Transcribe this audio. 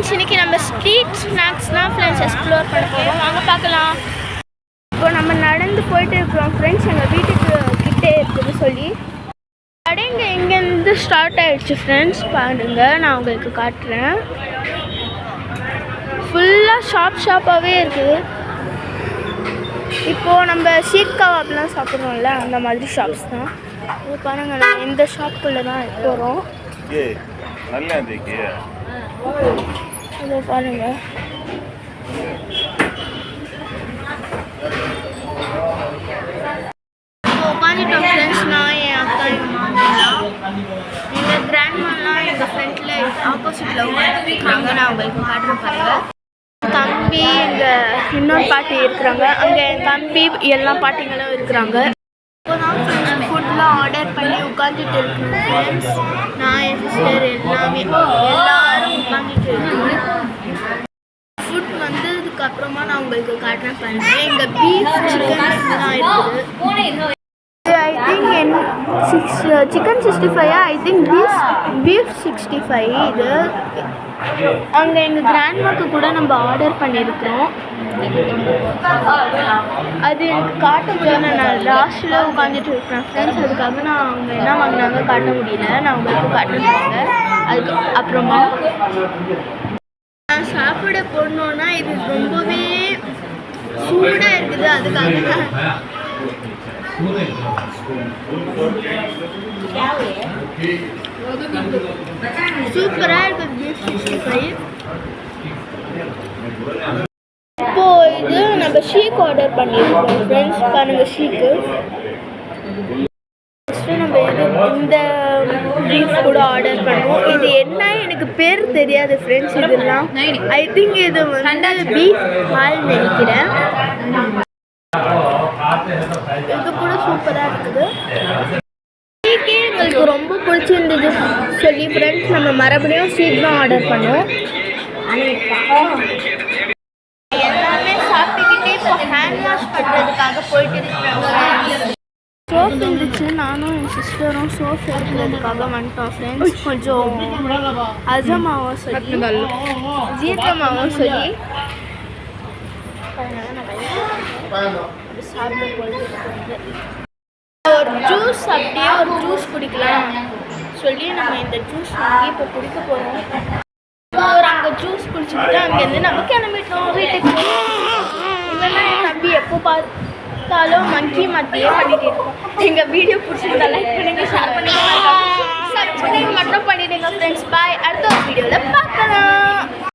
Friends, இன்றைக்கி நம்ம street snacks தான் ஃப்ரெண்ட்ஸ் எக்ஸ்ப்ளோர் பண்ண போகிறோம். வாங்க பார்க்கலாம். இப்போ நம்ம நடந்து போயிட்டு இருக்கிறோம் ஃப்ரெண்ட்ஸ், எங்கள் வீட்டுக்கு கிட்டே இருக்குதுன்னு சொல்லி. கடைங்க இங்கேருந்து ஸ்டார்ட் ஆகிடுச்சு ஃப்ரெண்ட்ஸ். பாருங்கள், நான் உங்களுக்கு காட்டுறேன். ஃபுல்லாக ஷாப்பாகவே இருக்குது. இப்போது நம்ம ஷீக் கவாப்லாம் சாப்பிட்றோம்ல, அந்த மாதிரி ஷாப்ஸ் தான். இது பாருங்கள், நான் இந்த ஷாப்புக்குள்ளே தான் போகிறோம். அதை பாருங்கள். உட்காந்துட்டோம் ஃப்ரெண்ட்ஸ். நான் என் அக்கா, எங்கள் மாமியெல்லாம், எங்கள் கிராண்ட்மாலாம் எங்கள் ஃப்ரெண்டில் ஆப்போசிட்டில் உட்காந்துருக்காங்க. நான் உங்களுக்கு காட்டுறேன் பாருங்கள். தம்பி, எங்கள் இன்னொரு பாட்டி இருக்கிறாங்க. அங்கே என் தம்பி எல்லா பாட்டிங்களும் இருக்கிறாங்க. இப்போ தான் ஃப்ரெண்ட்ஸ் ஃபுட்லாம் ஆர்டர் பண்ணி உட்காந்துட்டு இருக்கணும் ஃப்ரெண்ட்ஸ். நான் என் சிஸ்டர் எல்லாரும் உட்காந்துட்டு இருக்கணும். ஃபுட் வந்ததுக்கப்புறமா நான் உங்களுக்கு காட்டுறேன் பாருங்கள். எங்கள் பீஃப் சிக்கன்லாம் இருக்குது. I think chicken 65, I think beef 65 இது. அங்கே எங்கள் கிராண்ட்மாக்கு கூட நம்ம ஆர்டர் பண்ணியிருக்கிறோம். அது எனக்கு காட்ட முடியல, நான் லாஸ்ட்டில் உட்காந்துட்டு இருக்கிறேன் ஃப்ரெண்ட்ஸ். அதுக்காக நான் அவங்க என்ன வாங்கினாங்க காட்ட முடியல. நான் உங்களுக்கு காட்டுறாங்க. அதுக்கு அப்புறமா நான் சாப்பிட போடணுன்னா இது ரொம்பவே சூடாக இருக்குது. அதுக்காக நான் சூப்பராக இருக்குது பீஃப் 65. இப்போது இது நம்ம ஷீக் ஆர்டர் பண்ணியிருக்கோம் ஃப்ரெண்ட்ஸ். பாருங்கள், ஷீக்கு ஃபஸ்ட்டு நம்ம இந்த பீஃப் கூட ஆர்டர் பண்ணுவோம். இது என்ன எனக்கு பேர் தெரியாது ஃப்ரெண்ட்ஸ். இதெல்லாம் ஐ திங்க் இது பீஃப் ஹால் நினைக்கிறேன். இது கூட சூப்பராக இருக்குது. ஷீக்கே எங்களுக்கு ரொம்ப பிடிச்சிருந்தது சொல்லி ஃப்ரெண்ட்ஸ் நம்ம மறுபடியும் ஷீக் தான் ஆர்டர் பண்ணோம். எல்லாமே சாப்பிட்டுக்கிட்டே இப்போ ஹேண்ட் வாஷ் பண்ணுறதுக்காக போயிட்டு இருக்கிறாங்க. சோப் இருந்துச்சு. நானும் என் சிஸ்டரும் சோப் எடுக்கிறதுக்காக வந்துட்டோம் ஃப்ரெண்ட்ஸ். கொஞ்சம் அஜமாவும் சொல்லி ஜீர்ணமாகவும் சொல்லி சாப்பிட போயிட்டு ஒரு ஜூஸ், அப்படியே ஒரு ஜூஸ் குடிக்கலாம் சொல்லி நம்ம இந்த ஜூஸ் வாங்கி இப்போ குடிக்க போகிறோம். ஒரு அங்கே ஜூஸ் குடிச்சுக்கிட்டு அங்கேருந்து நம்ம கிளம்பிட்டோம் வீட்டுக்கு. இதெல்லாம் என் தம்பி எப்போ பார்த்தாலும் மங்கி மத்தியே பண்ணிட்டு இருக்கோம். எங்கள் வீடியோ பிடிச்சிருந்தா லைக் பண்ணுங்கள், ஷேர் பண்ணுங்கள், சப்ஸ்கிரைப் மட்டும் பண்ணிடுங்க ஃப்ரெண்ட்ஸ். பாய். அடுத்த ஒரு வீடியோவில் பார்க்கலாம்.